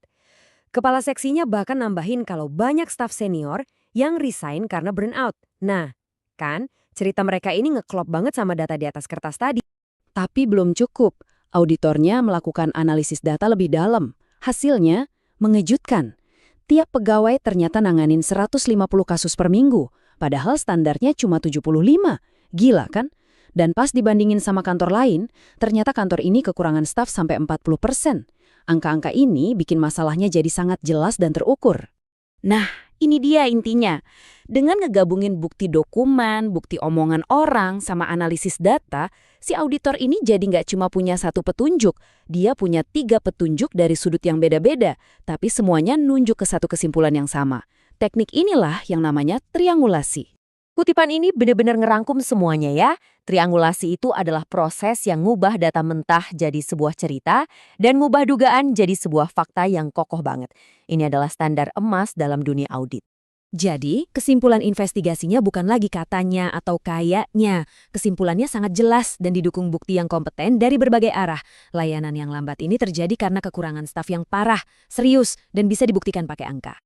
Kepala seksinya bahkan nambahin kalau banyak staf senior yang resign karena burnout. Nah, kan cerita mereka ini ngeklop banget sama data di atas kertas tadi. Tapi belum cukup. Auditornya melakukan analisis data lebih dalam. Hasilnya mengejutkan. Tiap pegawai ternyata nanganin 150 kasus per minggu, padahal standarnya cuma 75. Gila kan? Dan pas dibandingin sama kantor lain, ternyata kantor ini kekurangan staf sampai 40%. Angka-angka ini bikin masalahnya jadi sangat jelas dan terukur. Nah, ini dia intinya. Dengan ngegabungin bukti dokumen, bukti omongan orang, sama analisis data, si auditor ini jadi nggak cuma punya satu petunjuk, dia punya 3 petunjuk dari sudut yang beda-beda, tapi semuanya nunjuk ke satu kesimpulan yang sama. Teknik inilah yang namanya triangulasi. Kutipan ini benar-benar ngerangkum semuanya ya. Triangulasi itu adalah proses yang ngubah data mentah jadi sebuah cerita dan ngubah dugaan jadi sebuah fakta yang kokoh banget. Ini adalah standar emas dalam dunia audit. Jadi, kesimpulan investigasinya bukan lagi katanya atau kayaknya. Kesimpulannya sangat jelas dan didukung bukti yang kompeten dari berbagai arah. Layanan yang lambat ini terjadi karena kekurangan staf yang parah, serius, dan bisa dibuktikan pakai angka.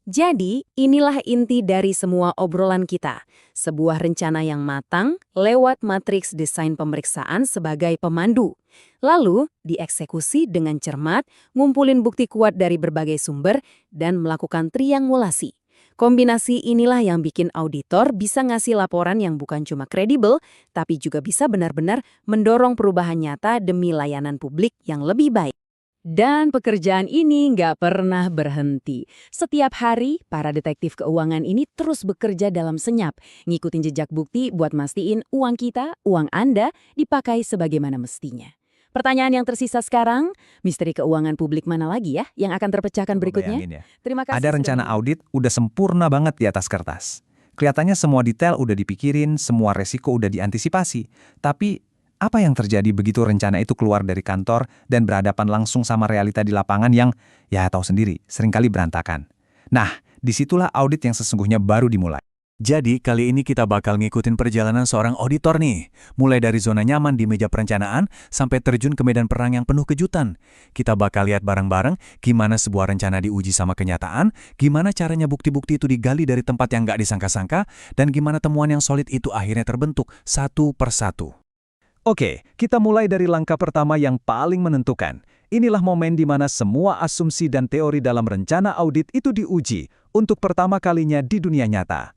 Jadi, inilah inti dari semua obrolan kita. Sebuah rencana yang matang lewat matriks desain pemeriksaan sebagai pemandu. Lalu, dieksekusi dengan cermat, ngumpulin bukti kuat dari berbagai sumber, dan melakukan triangulasi. Kombinasi inilah yang bikin auditor bisa ngasih laporan yang bukan cuma kredibel, tapi juga bisa benar-benar mendorong perubahan nyata demi layanan publik yang lebih baik. Dan pekerjaan ini nggak pernah berhenti. Setiap hari, para detektif keuangan ini terus bekerja dalam senyap, ngikutin jejak bukti buat mastiin uang kita, uang Anda, dipakai sebagaimana mestinya. Pertanyaan yang tersisa sekarang, misteri keuangan publik mana lagi ya yang akan terpecahkan berikutnya? Bayangin ya. Terima kasih. Ada rencana audit udah sempurna banget di atas kertas. Kelihatannya semua detail udah dipikirin, semua resiko udah diantisipasi. Tapi apa yang terjadi begitu rencana itu keluar dari kantor dan berhadapan langsung sama realita di lapangan yang, ya tahu sendiri, seringkali berantakan. Nah, disitulah audit yang sesungguhnya baru dimulai. Jadi, kali ini kita bakal ngikutin perjalanan seorang auditor nih. Mulai dari zona nyaman di meja perencanaan, sampai terjun ke medan perang yang penuh kejutan. Kita bakal lihat bareng-bareng gimana sebuah rencana diuji sama kenyataan, gimana caranya bukti-bukti itu digali dari tempat yang nggak disangka-sangka, dan gimana temuan yang solid itu akhirnya terbentuk satu persatu. Oke, kita mulai dari langkah pertama yang paling menentukan. Inilah momen di mana semua asumsi dan teori dalam rencana audit itu diuji untuk pertama kalinya di dunia nyata.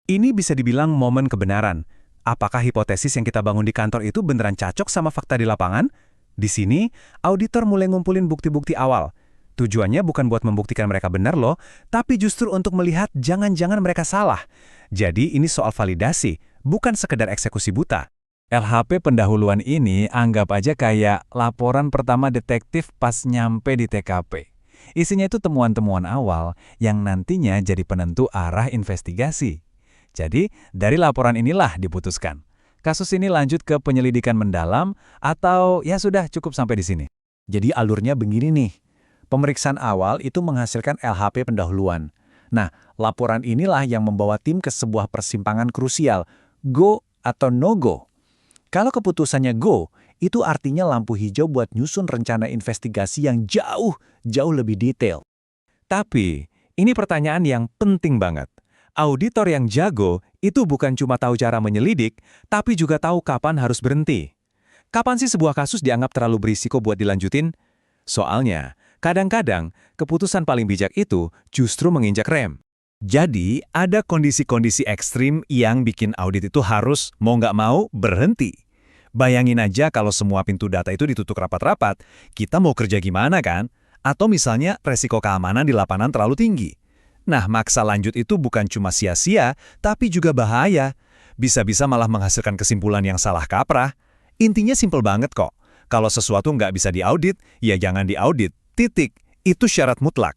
Ini bisa dibilang momen kebenaran. Apakah hipotesis yang kita bangun di kantor itu beneran cocok sama fakta di lapangan? Di sini, auditor mulai ngumpulin bukti-bukti awal. Tujuannya bukan buat membuktikan mereka benar loh, tapi justru untuk melihat jangan-jangan mereka salah. Jadi ini soal validasi, bukan sekedar eksekusi buta. LHP pendahuluan ini anggap aja kayak laporan pertama detektif pas nyampe di TKP. Isinya itu temuan-temuan awal yang nantinya jadi penentu arah investigasi. Jadi, dari laporan inilah diputuskan. Kasus ini lanjut ke penyelidikan mendalam atau ya sudah cukup sampai di sini? Jadi alurnya begini nih. Pemeriksaan awal itu menghasilkan LHP pendahuluan. Nah, laporan inilah yang membawa tim ke sebuah persimpangan krusial, go atau no go. Kalau keputusannya go, itu artinya lampu hijau buat nyusun rencana investigasi yang jauh lebih detail. Tapi, ini pertanyaan yang penting banget. Auditor yang jago itu bukan cuma tahu cara menyelidik, tapi juga tahu kapan harus berhenti. Kapan sih sebuah kasus dianggap terlalu berisiko buat dilanjutin? Soalnya, kadang-kadang keputusan paling bijak itu justru menginjak rem. Jadi, ada kondisi-kondisi ekstrim yang bikin audit itu harus, mau nggak mau, berhenti. Bayangin aja kalau semua pintu data itu ditutup rapat-rapat, kita mau kerja gimana kan? Atau misalnya resiko keamanan di lapangan terlalu tinggi. Nah, maksa lanjut itu bukan cuma sia-sia, tapi juga bahaya. Bisa-bisa malah menghasilkan kesimpulan yang salah kaprah. Intinya simpel banget kok. Kalau sesuatu nggak bisa diaudit, ya jangan diaudit. Titik. Itu syarat mutlak.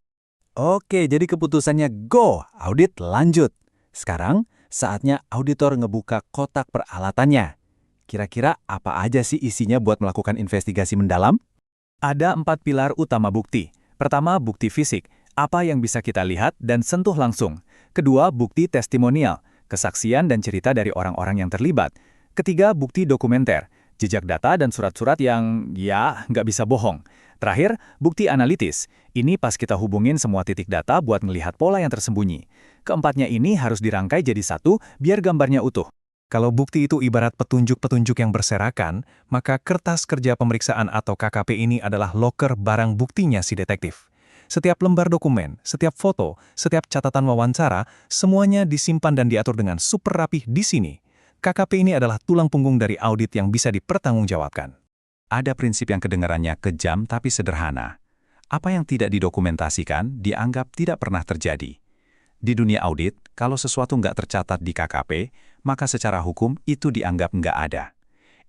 Oke, jadi keputusannya go, audit lanjut. Sekarang, saatnya auditor ngebuka kotak peralatannya. Kira-kira apa aja sih isinya buat melakukan investigasi mendalam? Ada 4 pilar utama bukti. Pertama, bukti fisik. Apa yang bisa kita lihat dan sentuh langsung. Kedua, bukti testimonial, kesaksian dan cerita dari orang-orang yang terlibat. Ketiga, bukti dokumenter, jejak data dan surat-surat yang, ya, nggak bisa bohong. Terakhir, bukti analitis. Ini pas kita hubungin semua titik data buat melihat pola yang tersembunyi. Keempatnya ini harus dirangkai jadi satu biar gambarnya utuh. Kalau bukti itu ibarat petunjuk-petunjuk yang berserakan, maka kertas kerja pemeriksaan atau KKP ini adalah loker barang buktinya si detektif. Setiap lembar dokumen, setiap foto, setiap catatan wawancara, semuanya disimpan dan diatur dengan super rapih di sini. KKP ini adalah tulang punggung dari audit yang bisa dipertanggungjawabkan. Ada prinsip yang kedengarannya kejam tapi sederhana. Apa yang tidak didokumentasikan dianggap tidak pernah terjadi. Di dunia audit, kalau sesuatu nggak tercatat di KKP, maka secara hukum itu dianggap nggak ada.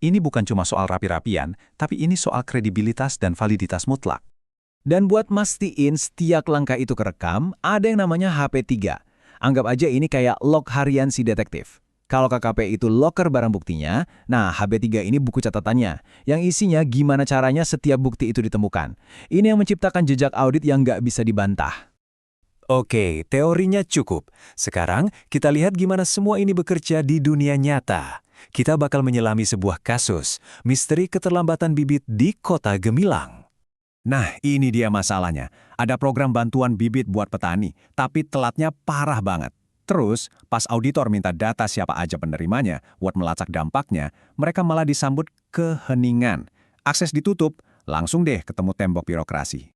Ini bukan cuma soal rapi-rapian, tapi ini soal kredibilitas dan validitas mutlak. Dan buat mastiin setiap langkah itu kerekam, ada yang namanya HP3. Anggap aja ini kayak log harian si detektif. Kalau KKP itu loker barang buktinya, nah HP3 ini buku catatannya, yang isinya gimana caranya setiap bukti itu ditemukan. Ini yang menciptakan jejak audit yang nggak bisa dibantah. Oke, teorinya cukup. Sekarang kita lihat gimana semua ini bekerja di dunia nyata. Kita bakal menyelami sebuah kasus, misteri keterlambatan bibit di Kota Gemilang. Nah, ini dia masalahnya. Ada program bantuan bibit buat petani, tapi telatnya parah banget. Terus, pas auditor minta data siapa aja penerimanya buat melacak dampaknya, mereka malah disambut keheningan. Akses ditutup, langsung deh ketemu tembok birokrasi.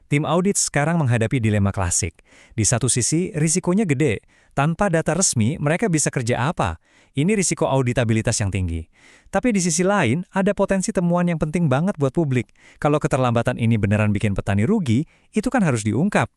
Tim audit sekarang menghadapi dilema klasik. Di satu sisi, risikonya gede. Tanpa data resmi, mereka bisa kerja apa? Ini risiko auditabilitas yang tinggi. Tapi di sisi lain, ada potensi temuan yang penting banget buat publik. Kalau keterlambatan ini beneran bikin petani rugi, itu kan harus diungkap.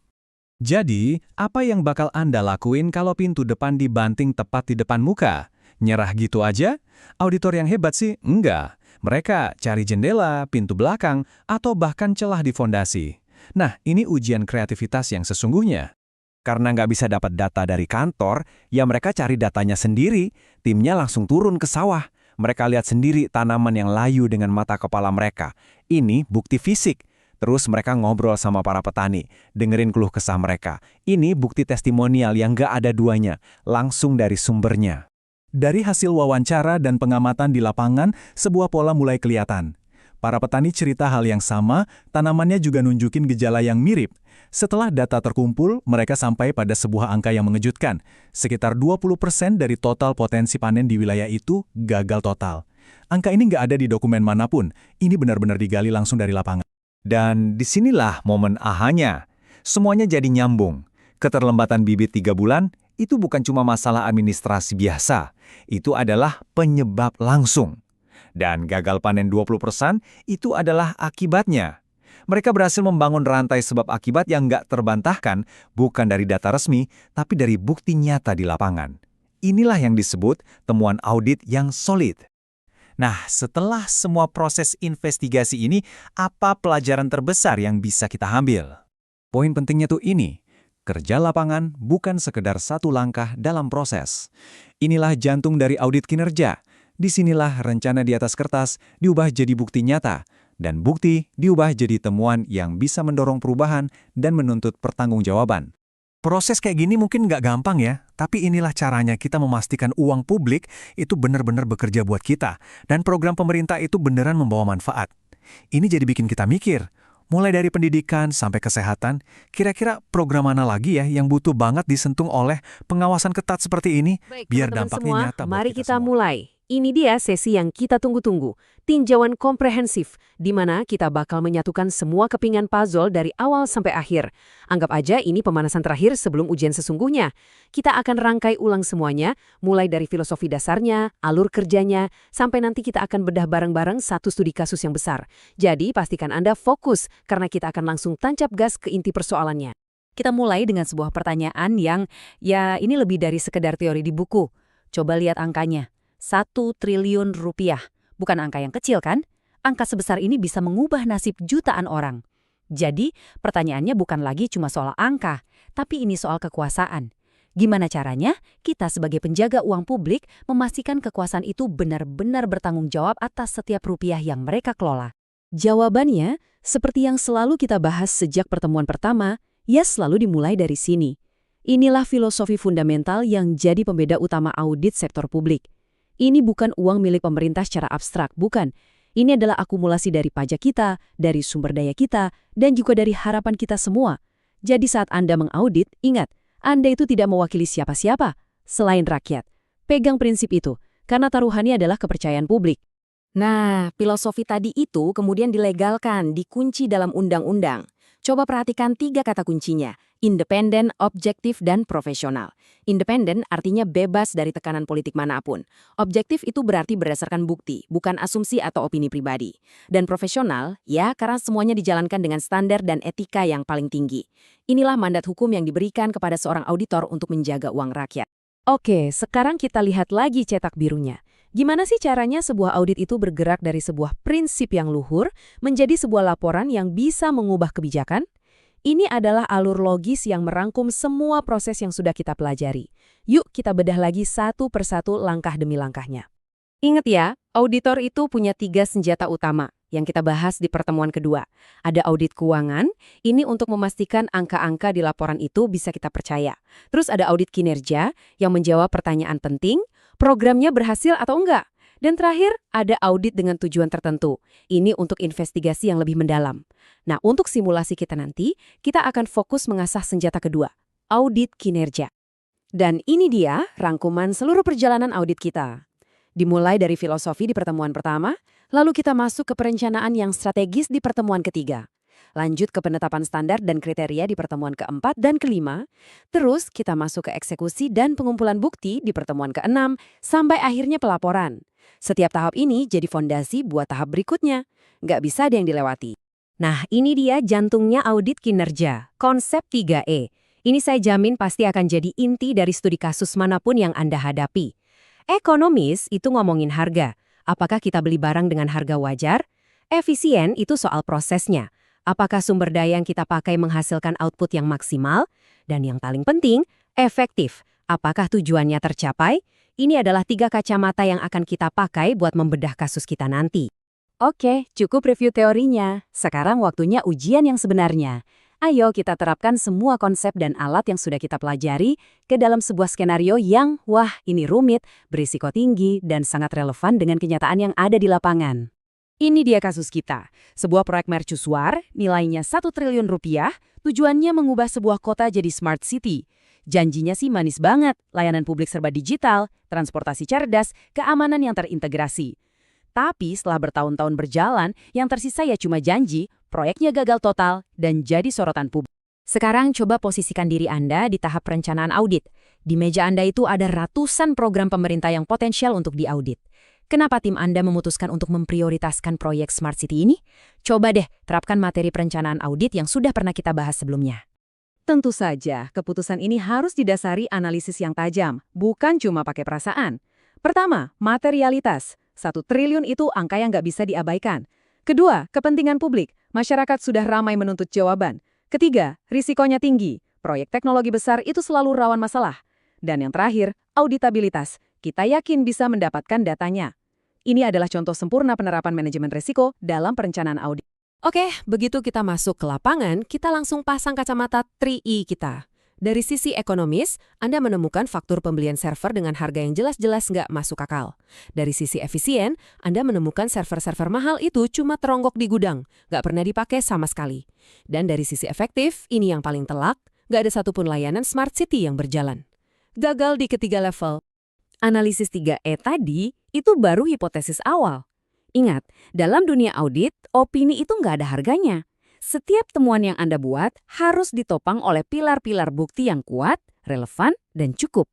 Jadi, apa yang bakal Anda lakuin kalau pintu depan dibanting tepat di depan muka? Nyerah gitu aja? Auditor yang hebat sih? Enggak. Mereka cari jendela, pintu belakang, atau bahkan celah di fondasi. Nah, ini ujian kreativitas yang sesungguhnya. Karena nggak bisa dapat data dari kantor, ya mereka cari datanya sendiri. Timnya langsung turun ke sawah. Mereka lihat sendiri tanaman yang layu dengan mata kepala mereka. Ini bukti fisik. Terus mereka ngobrol sama para petani, dengerin keluh kesah mereka. Ini bukti testimonial yang nggak ada duanya, langsung dari sumbernya. Dari hasil wawancara dan pengamatan di lapangan, sebuah pola mulai kelihatan. Para petani cerita hal yang sama, tanamannya juga nunjukin gejala yang mirip. Setelah data terkumpul, mereka sampai pada sebuah angka yang mengejutkan. Sekitar 20% dari total potensi panen di wilayah itu gagal total. Angka ini nggak ada di dokumen manapun, ini benar-benar digali langsung dari lapangan. Dan disinilah momen ahanya. Semuanya jadi nyambung. Keterlambatan bibit 3 bulan, itu bukan cuma masalah administrasi biasa. Itu adalah penyebab langsung. Dan gagal panen 20% itu adalah akibatnya. Mereka berhasil membangun rantai sebab akibat yang nggak terbantahkan, bukan dari data resmi, tapi dari bukti nyata di lapangan. Inilah yang disebut temuan audit yang solid. Nah, setelah semua proses investigasi ini, apa pelajaran terbesar yang bisa kita ambil? Poin pentingnya tuh ini. Kerja lapangan bukan sekedar satu langkah dalam proses. Inilah jantung dari audit kinerja. Disinilah rencana di atas kertas diubah jadi bukti nyata, dan bukti diubah jadi temuan yang bisa mendorong perubahan dan menuntut pertanggungjawaban. Proses kayak gini mungkin nggak gampang ya, tapi inilah caranya kita memastikan uang publik itu benar-benar bekerja buat kita, dan program pemerintah itu beneran membawa manfaat. Ini jadi bikin kita mikir, mulai dari pendidikan sampai kesehatan, kira-kira program mana lagi ya yang butuh banget disentuh oleh pengawasan ketat seperti ini, Baik, biar teman-teman dampaknya semua, nyata buat mari kita kita semua. mulai. Ini dia sesi yang kita tunggu-tunggu, tinjauan komprehensif, di mana kita bakal menyatukan semua kepingan puzzle dari awal sampai akhir. Anggap aja ini pemanasan terakhir sebelum ujian sesungguhnya. Kita akan rangkai ulang semuanya, mulai dari filosofi dasarnya, alur kerjanya, sampai nanti kita akan bedah bareng-bareng satu studi kasus yang besar. Jadi pastikan Anda fokus, karena kita akan langsung tancap gas ke inti persoalannya. Kita mulai dengan sebuah pertanyaan yang, ya ini lebih dari sekedar teori di buku. Coba lihat angkanya. 1 triliun rupiah. Bukan angka yang kecil kan? Angka sebesar ini bisa mengubah nasib jutaan orang. Jadi, pertanyaannya bukan lagi cuma soal angka, tapi ini soal kekuasaan. Gimana caranya kita sebagai penjaga uang publik memastikan kekuasaan itu benar-benar bertanggung jawab atas setiap rupiah yang mereka kelola? Jawabannya, seperti yang selalu kita bahas sejak pertemuan pertama, ya selalu dimulai dari sini. Inilah filosofi fundamental yang jadi pembeda utama audit sektor publik. Ini bukan uang milik pemerintah secara abstrak, bukan. Ini adalah akumulasi dari pajak kita, dari sumber daya kita, dan juga dari harapan kita semua. Jadi saat Anda mengaudit, ingat, Anda itu tidak mewakili siapa-siapa selain rakyat. Pegang prinsip itu, karena taruhannya adalah kepercayaan publik. Nah, filosofi tadi itu kemudian dilegalkan, dikunci dalam undang-undang. Coba perhatikan 3 kata kuncinya, independen, objektif, dan profesional. Independen artinya bebas dari tekanan politik manapun. Objektif itu berarti berdasarkan bukti, bukan asumsi atau opini pribadi. Dan profesional, ya karena semuanya dijalankan dengan standar dan etika yang paling tinggi. Inilah mandat hukum yang diberikan kepada seorang auditor untuk menjaga uang rakyat. Oke, sekarang kita lihat lagi cetak birunya. Gimana sih caranya sebuah audit itu bergerak dari sebuah prinsip yang luhur menjadi sebuah laporan yang bisa mengubah kebijakan? Ini adalah alur logis yang merangkum semua proses yang sudah kita pelajari. Yuk kita bedah lagi satu persatu langkah demi langkahnya. Ingat ya, auditor itu punya 3 senjata utama yang kita bahas di pertemuan kedua. Ada audit keuangan, ini untuk memastikan angka-angka di laporan itu bisa kita percaya. Terus ada audit kinerja yang menjawab pertanyaan penting, programnya berhasil atau enggak. Dan terakhir, ada audit dengan tujuan tertentu. Ini untuk investigasi yang lebih mendalam. Nah, untuk simulasi kita nanti, kita akan fokus mengasah senjata kedua, audit kinerja. Dan ini dia rangkuman seluruh perjalanan audit kita. Dimulai dari filosofi di pertemuan pertama, lalu kita masuk ke perencanaan yang strategis di pertemuan ketiga. Lanjut ke penetapan standar dan kriteria di pertemuan keempat dan kelima, terus kita masuk ke eksekusi dan pengumpulan bukti di pertemuan keenam, sampai akhirnya pelaporan. Setiap tahap ini jadi fondasi buat tahap berikutnya. Nggak bisa ada yang dilewati. Nah, ini dia jantungnya audit kinerja, konsep 3E. Ini saya jamin pasti akan jadi inti dari studi kasus manapun yang Anda hadapi. Ekonomis itu ngomongin harga. Apakah kita beli barang dengan harga wajar? Efisien itu soal prosesnya. Apakah sumber daya yang kita pakai menghasilkan output yang maksimal? Dan yang paling penting, efektif. Apakah tujuannya tercapai? Ini adalah 3 kacamata yang akan kita pakai buat membedah kasus kita nanti. Oke, cukup review teorinya. Sekarang waktunya ujian yang sebenarnya. Ayo kita terapkan semua konsep dan alat yang sudah kita pelajari ke dalam sebuah skenario yang, wah, ini rumit, berisiko tinggi, dan sangat relevan dengan kenyataan yang ada di lapangan. Ini dia kasus kita. Sebuah proyek mercusuar, nilainya 1 triliun rupiah, tujuannya mengubah sebuah kota jadi smart city. Janjinya sih manis banget, layanan publik serba digital, transportasi cerdas, keamanan yang terintegrasi. Tapi setelah bertahun-tahun berjalan, yang tersisa ya cuma janji, proyeknya gagal total, dan jadi sorotan publik. Sekarang coba posisikan diri Anda di tahap perencanaan audit. Di meja Anda itu ada ratusan program pemerintah yang potensial untuk diaudit. Kenapa tim Anda memutuskan untuk memprioritaskan proyek Smart City ini? Coba deh terapkan materi perencanaan audit yang sudah pernah kita bahas sebelumnya. Tentu saja, keputusan ini harus didasari analisis yang tajam, bukan cuma pakai perasaan. Pertama, materialitas. 1 triliun itu angka yang nggak bisa diabaikan. Kedua, kepentingan publik. Masyarakat sudah ramai menuntut jawaban. Ketiga, risikonya tinggi. Proyek teknologi besar itu selalu rawan masalah. Dan yang terakhir, auditabilitas. Kita yakin bisa mendapatkan datanya. Ini adalah contoh sempurna penerapan manajemen risiko dalam perencanaan audit. Oke, begitu kita masuk ke lapangan, kita langsung pasang kacamata 3E kita. Dari sisi ekonomis, Anda menemukan faktur pembelian server dengan harga yang jelas-jelas nggak masuk akal. Dari sisi efisien, Anda menemukan server-server mahal itu cuma teronggok di gudang, nggak pernah dipakai sama sekali. Dan dari sisi efektif, ini yang paling telak, nggak ada satupun layanan Smart City yang berjalan. Gagal di ketiga level. Analisis 3E tadi, itu baru hipotesis awal. Ingat, dalam dunia audit, opini itu nggak ada harganya. Setiap temuan yang Anda buat harus ditopang oleh pilar-pilar bukti yang kuat, relevan, dan cukup.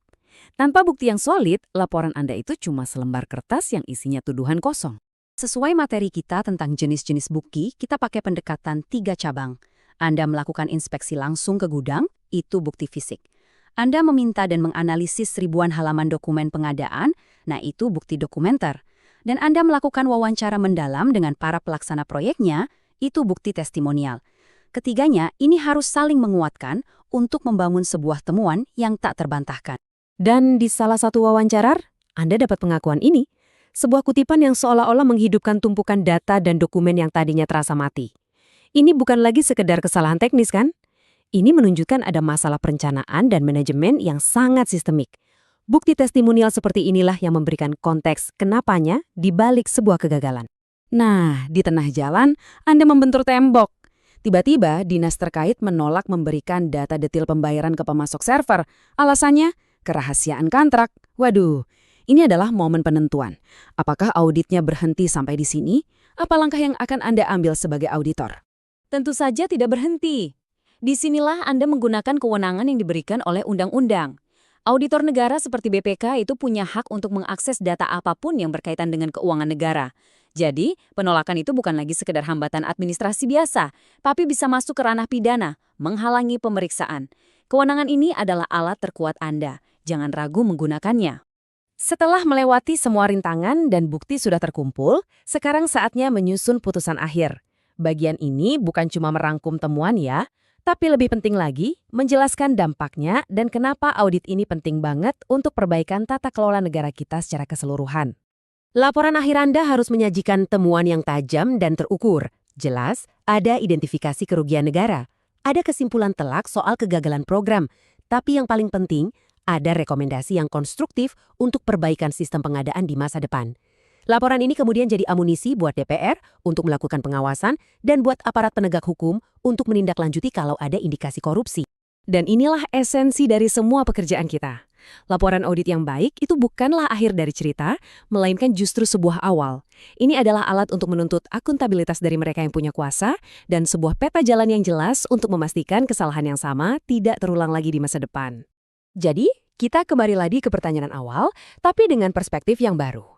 Tanpa bukti yang solid, laporan Anda itu cuma selembar kertas yang isinya tuduhan kosong. Sesuai materi kita tentang jenis-jenis bukti, kita pakai pendekatan 3 cabang. Anda melakukan inspeksi langsung ke gudang, itu bukti fisik. Anda meminta dan menganalisis ribuan halaman dokumen pengadaan, nah itu bukti dokumenter. Dan Anda melakukan wawancara mendalam dengan para pelaksana proyeknya, itu bukti testimonial. Ketiganya, ini harus saling menguatkan untuk membangun sebuah temuan yang tak terbantahkan. Dan di salah satu wawancara, Anda dapat pengakuan ini. Sebuah kutipan yang seolah-olah menghidupkan tumpukan data dan dokumen yang tadinya terasa mati. Ini bukan lagi sekedar kesalahan teknis kan? Ini menunjukkan ada masalah perencanaan dan manajemen yang sangat sistemik. Bukti testimonial seperti inilah yang memberikan konteks kenapanya di balik sebuah kegagalan. Nah, di tengah jalan, Anda membentur tembok. Tiba-tiba, dinas terkait menolak memberikan data detail pembayaran ke pemasok server. Alasannya, kerahasiaan kontrak. Waduh, ini adalah momen penentuan. Apakah auditnya berhenti sampai di sini? Apa langkah yang akan Anda ambil sebagai auditor? Tentu saja tidak berhenti. Disinilah Anda menggunakan kewenangan yang diberikan oleh undang-undang. Auditor negara seperti BPK itu punya hak untuk mengakses data apapun yang berkaitan dengan keuangan negara. Jadi, penolakan itu bukan lagi sekedar hambatan administrasi biasa, tapi bisa masuk ke ranah pidana, menghalangi pemeriksaan. Kewenangan ini adalah alat terkuat Anda. Jangan ragu menggunakannya. Setelah melewati semua rintangan dan bukti sudah terkumpul, sekarang saatnya menyusun putusan akhir. Bagian ini bukan cuma merangkum temuan ya, tapi lebih penting lagi, menjelaskan dampaknya dan kenapa audit ini penting banget untuk perbaikan tata kelola negara kita secara keseluruhan. Laporan akhir Anda harus menyajikan temuan yang tajam dan terukur. Jelas, ada identifikasi kerugian negara, ada kesimpulan telak soal kegagalan program, tapi yang paling penting, ada rekomendasi yang konstruktif untuk perbaikan sistem pengadaan di masa depan. Laporan ini kemudian jadi amunisi buat DPR untuk melakukan pengawasan dan buat aparat penegak hukum untuk menindaklanjuti kalau ada indikasi korupsi. Dan inilah esensi dari semua pekerjaan kita. Laporan audit yang baik itu bukanlah akhir dari cerita, melainkan justru sebuah awal. Ini adalah alat untuk menuntut akuntabilitas dari mereka yang punya kuasa dan sebuah peta jalan yang jelas untuk memastikan kesalahan yang sama tidak terulang lagi di masa depan. Jadi, kita kembali lagi ke pertanyaan awal, tapi dengan perspektif yang baru.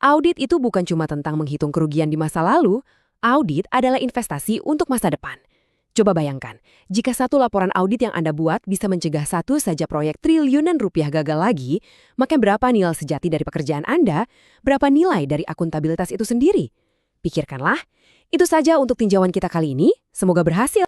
Audit itu bukan cuma tentang menghitung kerugian di masa lalu, audit adalah investasi untuk masa depan. Coba bayangkan, jika satu laporan audit yang Anda buat bisa mencegah satu saja proyek triliunan rupiah gagal lagi, maka berapa nilai sejati dari pekerjaan Anda, berapa nilai dari akuntabilitas itu sendiri? Pikirkanlah, itu saja untuk tinjauan kita kali ini, semoga berhasil.